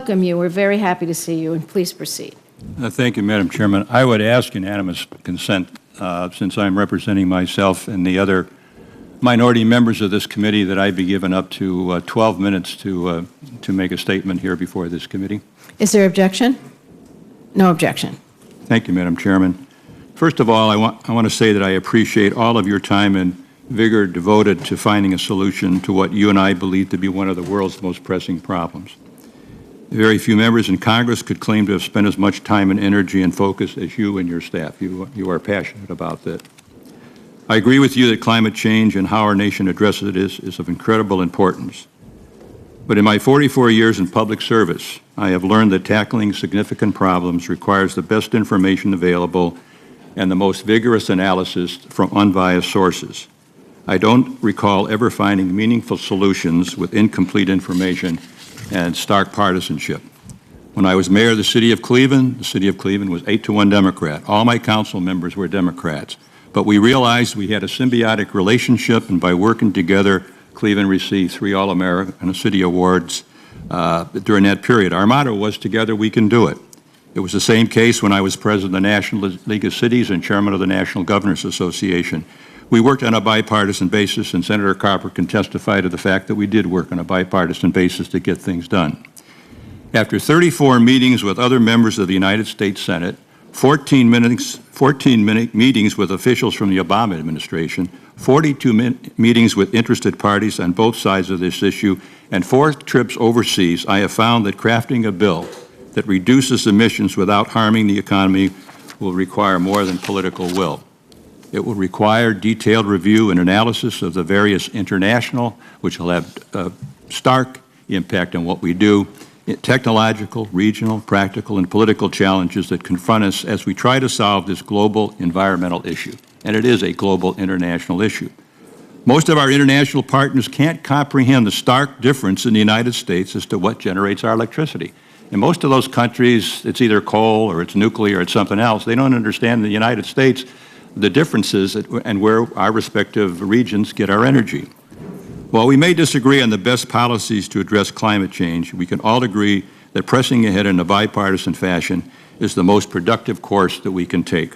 welcome you. We're very happy to see you, and please proceed. Thank you, Madam Chairman. I would ask unanimous consent, since I'm representing myself and the other minority members of this committee, that I be given up to 12 minutes to make a statement here before this committee. Is there objection? No objection. Thank you, Madam Chairman. First of all, I want to say that I appreciate all of your time and vigor devoted to finding a solution to what you and I believe to be one of the world's most pressing problems. Very few members in Congress could claim to have spent as much time and energy and focus as you and your staff. You are passionate about that. I agree with you that climate change and how our nation addresses it is of incredible importance. But in my 44 years in public service, I have learned that tackling significant problems requires the best information available and the most vigorous analysis from unbiased sources. I don't recall ever finding meaningful solutions with incomplete information and stark partisanship. When I was mayor of the city of Cleveland was 8-1 Democrat. All my council members were Democrats. But we realized we had a symbiotic relationship, and by working together, Cleveland received 3 All-American City Awards during that period. Our motto was, "Together we can do it." It was the same case when I was president of the National League of Cities and chairman of the National Governors Association. We worked on a bipartisan basis, and Senator Carper can testify to the fact that we did work on a bipartisan basis to get things done. After 34 meetings with other members of the United States Senate, 14 meetings with officials from the Obama administration, 42 meetings with interested parties on both sides of this issue, and 4 trips overseas, I have found that crafting a bill that reduces emissions without harming the economy will require more than political will. It will require detailed review and analysis of the various international, which will have a stark impact on what we do, technological, regional, practical, and political challenges that confront us as we try to solve this global environmental issue. And it is a global international issue. Most of our international partners can't comprehend the stark difference in the United States as to what generates our electricity. In most of those countries, it's either coal or it's nuclear or it's something else. They don't understand in the United States the differences and where our respective regions get our energy. While we may disagree on the best policies to address climate change, we can all agree that pressing ahead in a bipartisan fashion is the most productive course that we can take.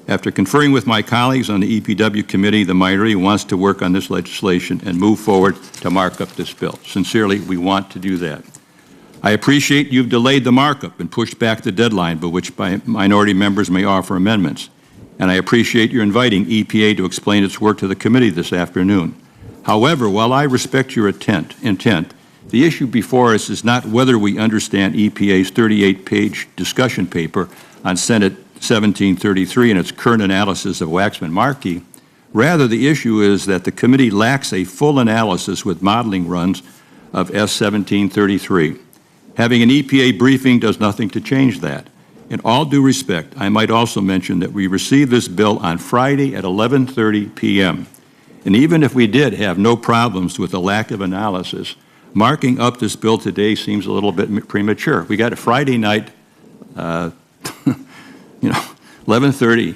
After conferring with my colleagues on the EPW committee, the minority wants to work on this legislation and move forward to mark up this bill. Sincerely, we want to do that. I appreciate you've delayed the markup and pushed back the deadline by which minority members may offer amendments. And I appreciate your inviting EPA to explain its work to the committee this afternoon. However, while I respect your intent, the issue before us is not whether we understand EPA's 38-page discussion paper on Senate 1733 and its current analysis of Waxman-Markey. Rather, the issue is that the committee lacks a full analysis with modeling runs of S1733. Having an EPA briefing does nothing to change that. In all due respect, I might also mention that we received this bill on Friday at 11:30 p.m. And even if we did have no problems with the lack of analysis, marking up this bill today seems a little bit premature. We got a Friday night, 11:30,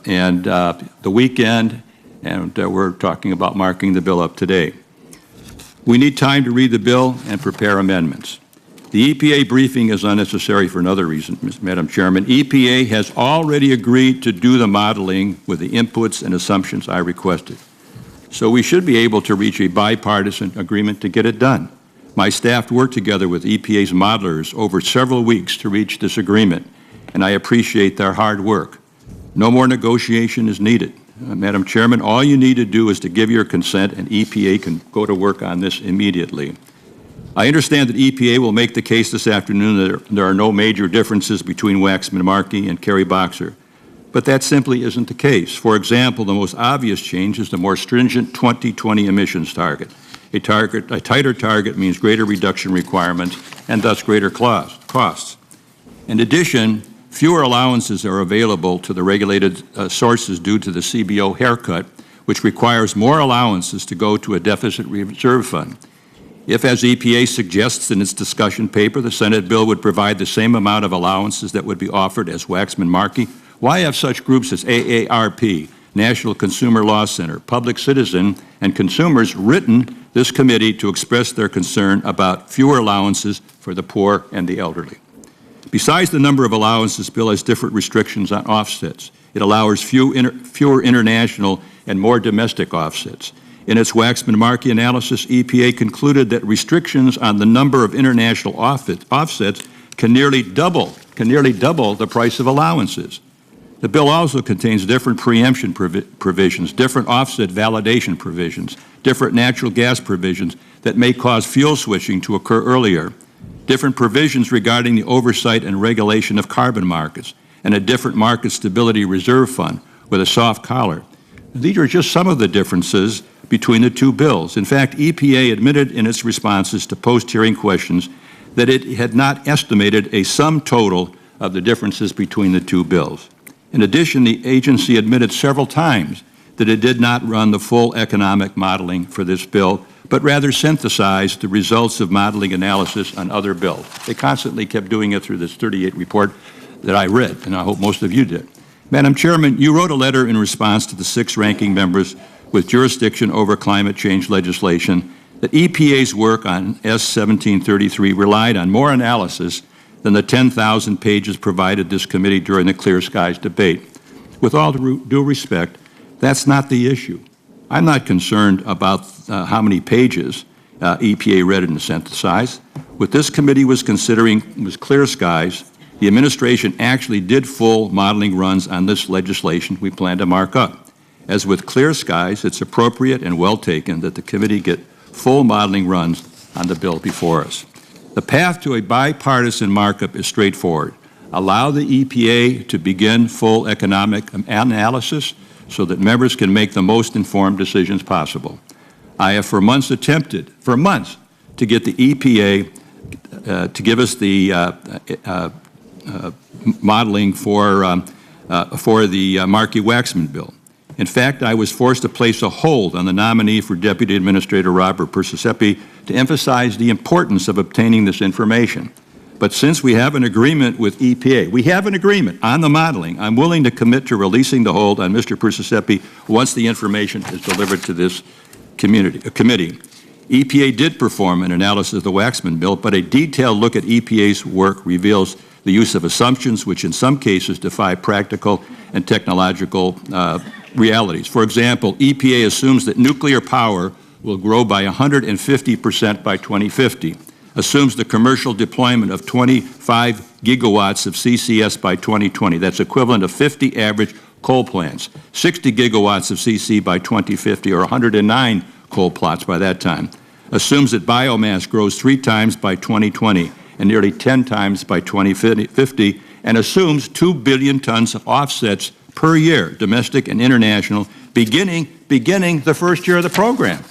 and the weekend, and we're talking about marking the bill up today. We need time to read the bill and prepare amendments. The EPA briefing is unnecessary for another reason, Madam Chairman. EPA has already agreed to do the modeling with the inputs and assumptions I requested. So we should be able to reach a bipartisan agreement to get it done. My staff worked together with EPA's modelers over several weeks to reach this agreement, and I appreciate their hard work. No more negotiation is needed. Madam Chairman, all you need to do is to give your consent, and EPA can go to work on this immediately. I understand that EPA will make the case this afternoon that there are no major differences between Waxman-Markey and Kerry-Boxer, but that simply isn't the case. For example, the most obvious change is the more stringent 2020 emissions target. A tighter target means greater reduction requirements and thus greater costs. In addition, fewer allowances are available to the regulated sources due to the CBO haircut, which requires more allowances to go to a deficit reserve fund. If, as EPA suggests in its discussion paper, the Senate bill would provide the same amount of allowances that would be offered as Waxman-Markey, why have such groups as AARP, National Consumer Law Center, Public Citizen, and consumers written this committee to express their concern about fewer allowances for the poor and the elderly. Besides the number of allowances, this bill has different restrictions on offsets. It allows fewer international and more domestic offsets. In its Waxman-Markey analysis, EPA concluded that restrictions on the number of international offsets can nearly double the price of allowances. The bill also contains different preemption provisions, different offset validation provisions, different natural gas provisions that may cause fuel switching to occur earlier, different provisions regarding the oversight and regulation of carbon markets, and a different market stability reserve fund with a soft collar. These are just some of the differences between the two bills. In fact, EPA admitted in its responses to post-hearing questions that it had not estimated a sum total of the differences between the two bills. In addition, the agency admitted several times that it did not run the full economic modeling for this bill, but rather synthesized the results of modeling analysis on other bills. They constantly kept doing it through this 38 report that I read, and I hope most of you did. Madam Chairman, you wrote a letter in response to the 6 ranking members with jurisdiction over climate change legislation that EPA's work on S-1733 relied on more analysis than the 10,000 pages provided this committee during the Clear Skies debate. With all due respect, that's not the issue. I'm not concerned about how many pages EPA read and synthesized. What this committee was considering was Clear Skies. The administration actually did full modeling runs on this legislation we plan to mark up. As with Clear Skies, it's appropriate and well taken that the committee get full modeling runs on the bill before us. The path to a bipartisan markup is straightforward. Allow the EPA to begin full economic analysis so that members can make the most informed decisions possible. I have for months attempted, to get the EPA to give us the modeling for the Markey-Waxman bill. In fact, I was forced to place a hold on the nominee for Deputy Administrator Robert Persisepi to emphasize the importance of obtaining this information. But since we have an agreement with EPA, we have an agreement on the modeling, I'm willing to commit to releasing the hold on Mr. Persisepi once the information is delivered to this committee. EPA did perform an analysis of the Waxman bill, but a detailed look at EPA's work reveals the use of assumptions which in some cases defy practical and technological realities. For example, EPA assumes that nuclear power will grow by 150% by 2050, assumes the commercial deployment of 25 gigawatts of CCS by 2020. That's equivalent of 50 average coal plants, 60 gigawatts of CC by 2050, or 109 coal plots by that time. Assumes that biomass grows 3 times by 2020 and nearly 10 times by 2050, and assumes 2 billion tons of offsets per year, domestic and international, beginning the first year of the program.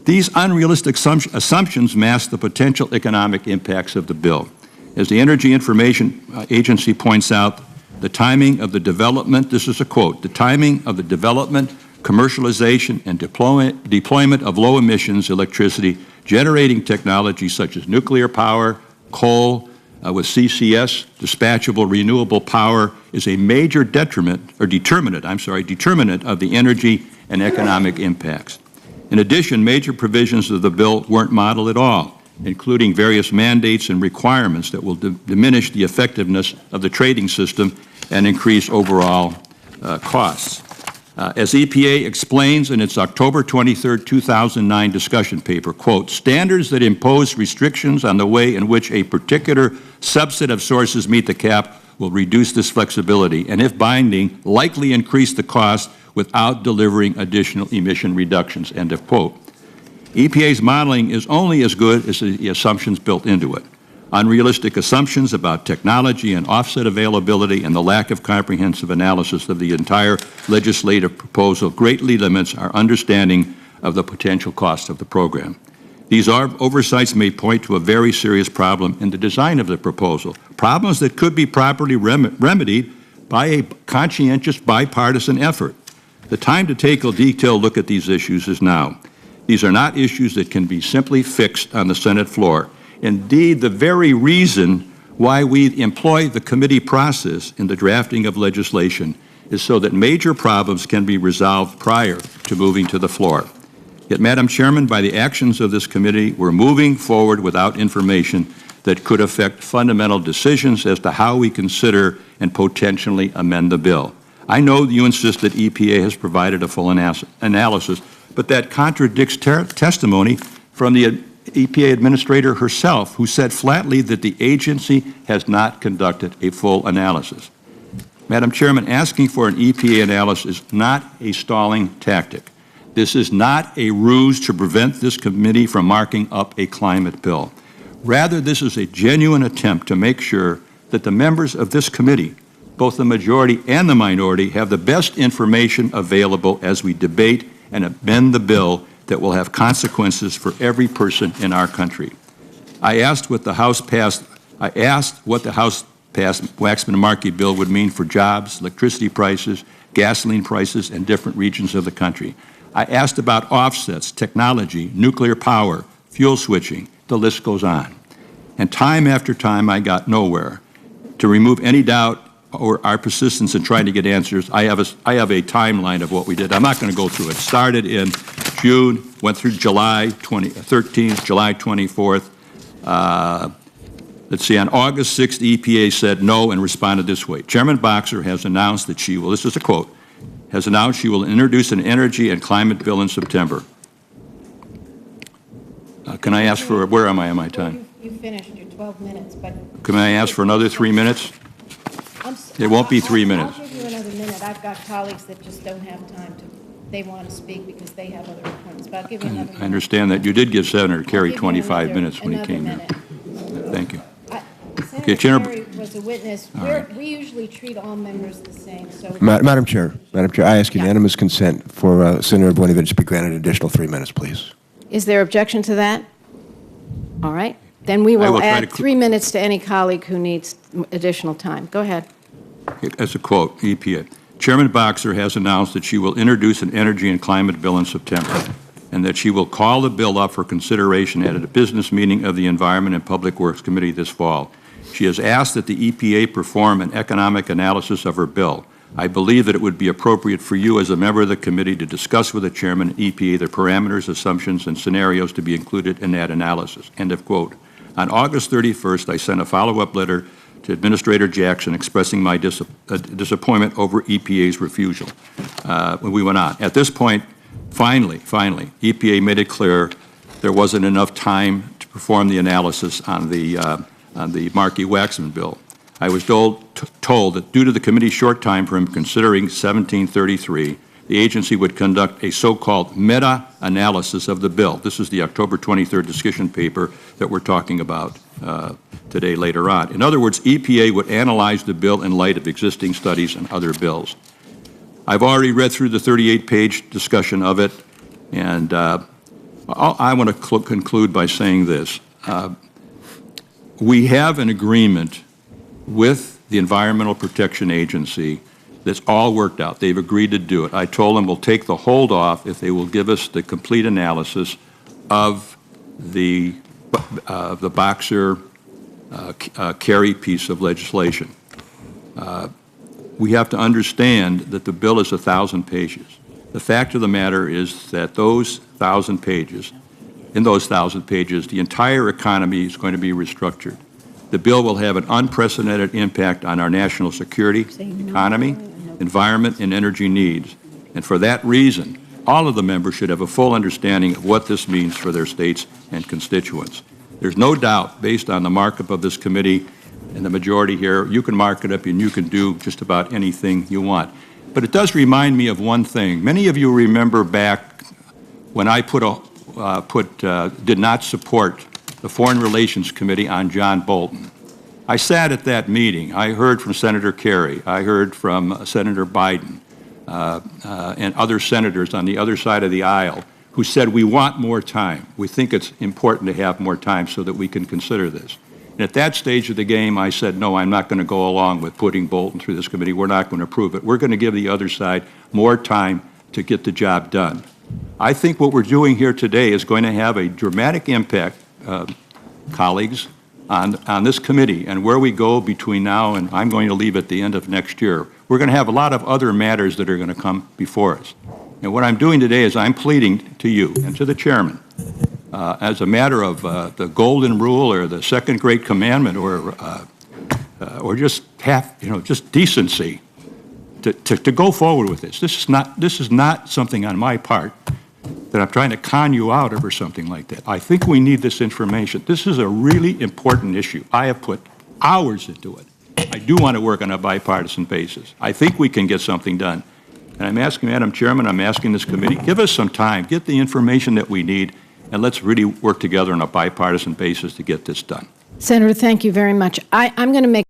These unrealistic assumptions mask the potential economic impacts of the bill. As the Energy Information Agency points out, the timing of the development, this is a quote, the timing of the development, commercialization, and deployment of low emissions electricity generating technologies such as nuclear power, coal, with CCS, dispatchable renewable power, is a major determinant of the energy and economic impacts. In addition, major provisions of the bill weren't modeled at all, including various mandates and requirements that will diminish the effectiveness of the trading system and increase overall costs. As EPA explains in its October 23, 2009 discussion paper, quote, standards that impose restrictions on the way in which a particular subset of sources meet the cap will reduce this flexibility and, if binding, likely increase the cost without delivering additional emission reductions, end of quote. EPA's modeling is only as good as the assumptions built into it. Unrealistic assumptions about technology and offset availability and the lack of comprehensive analysis of the entire legislative proposal greatly limits our understanding of the potential cost of the program. These oversights may point to a very serious problem in the design of the proposal, problems that could be properly remedied by a conscientious bipartisan effort. The time to take a detailed look at these issues is now. These are not issues that can be simply fixed on the Senate floor. Indeed, the very reason why we employ the committee process in the drafting of legislation is so that major problems can be resolved prior to moving to the floor. Yet, Madam Chairman, by the actions of this committee, we're moving forward without information that could affect fundamental decisions as to how we consider and potentially amend the bill. I know you insist that EPA has provided a full analysis, but that contradicts testimony from the EPA administrator herself, who said flatly that the agency has not conducted a full analysis. Madam Chairman, asking for an EPA analysis is not a stalling tactic. This is not a ruse to prevent this committee from marking up a climate bill. Rather, this is a genuine attempt to make sure that the members of this committee, both the majority and the minority, have the best information available as we debate and amend the bill that will have consequences for every person in our country. I asked what the House passed Waxman-Markey bill would mean for jobs, electricity prices, gasoline prices in different regions of the country. I asked about offsets, technology, nuclear power, fuel switching, the list goes on. And time after time, I got nowhere. To remove any doubt or our persistence in trying to get answers, I have a timeline of what we did. I'm not going to go through it. Started in June, went through July 13th, July 24th. Let's see, on August 6th, the EPA said no and responded this way. Chairman Boxer has announced that she will, this is a quote, has announced she will introduce an energy and climate bill in September. Can I ask for, where am I on my time? You finished your 12 minutes, but... Can I ask for another 3 minutes? It won't be 3 minutes. I'll give you another minute. I've got colleagues that just don't have time to, they want to speak because they have other appointments, but I'll give you another minute. I understand that. You did give Senator Kerry 25 minutes when he another came minute. in. Thank you. Senator Chair- Kerry was a witness. We usually treat all members the same, so... Madam Chair, I ask unanimous consent for Senator Voinovich to be granted an additional 3 minutes, please. Is there objection to that? All right. Then we will will try add to 3 minutes to any colleague who needs additional time. Go ahead. As a quote, EPA. Chairman Boxer has announced that she will introduce an energy and climate bill in September, and that she will call the bill up for consideration at a business meeting of the Environment and Public Works Committee this fall. She has asked that the EPA perform an economic analysis of her bill. I believe that it would be appropriate for you as a member of the committee to discuss with the chairman and EPA the parameters, assumptions, and scenarios to be included in that analysis. End of quote. On August 31st, I sent a follow-up letter to Administrator Jackson expressing my disappointment over EPA's refusal. We went on. At this point, finally, EPA made it clear there wasn't enough time to perform the analysis on the Markey-Waxman bill. I was told that due to the committee's short time frame considering 1733, the agency would conduct a so-called meta-analysis of the bill. This is the October 23rd discussion paper that we're talking about today later on. In other words, EPA would analyze the bill in light of existing studies and other bills. I've already read through the 38-page discussion of it, and I want to conclude by saying this. We have an agreement with the Environmental Protection Agency that's all worked out. They've agreed to do it. I told them we'll take the hold off if they will give us the complete analysis of the Boxer Kerry piece of legislation. We have to understand that the bill is 1,000 pages. The fact of the matter is that those 1,000 pages, in those 1,000 pages, the entire economy is going to be restructured. The bill will have an unprecedented impact on our national security, economy, environment, and energy needs. And for that reason, all of the members should have a full understanding of what this means for their states and constituents. There's no doubt, based on the markup of this committee and the majority here, you can mark it up and you can do just about anything you want. But it does remind me of one thing. Many of you remember back when I did not support the Foreign Relations Committee on John Bolton. I sat at that meeting. I heard from Senator Kerry. I heard from Senator Biden and other senators on the other side of the aisle who said, we want more time. We think it's important to have more time so that we can consider this. And at that stage of the game, I said, no, I'm not going to go along with putting Bolton through this committee. We're not going to approve it. We're going to give the other side more time to get the job done. I think what we're doing here today is going to have a dramatic impact, colleagues, on this committee and where we go between now and I'm going to leave at the end of next year. We're going to have a lot of other matters that are going to come before us. And what I'm doing today is I'm pleading to you and to the chairman, as a matter of the golden rule or the second great commandment or just just decency, to go forward with this. This is not something on my part that I'm trying to con you out of or something like that. I think we need this information. This is a really important issue. I have put hours into it. I do want to work on a bipartisan basis. I think we can get something done. And I'm asking, Madam Chairman, I'm asking this committee, give us some time, get the information that we need, and let's really work together on a bipartisan basis to get this done. Senator, thank you very much. I'm going to make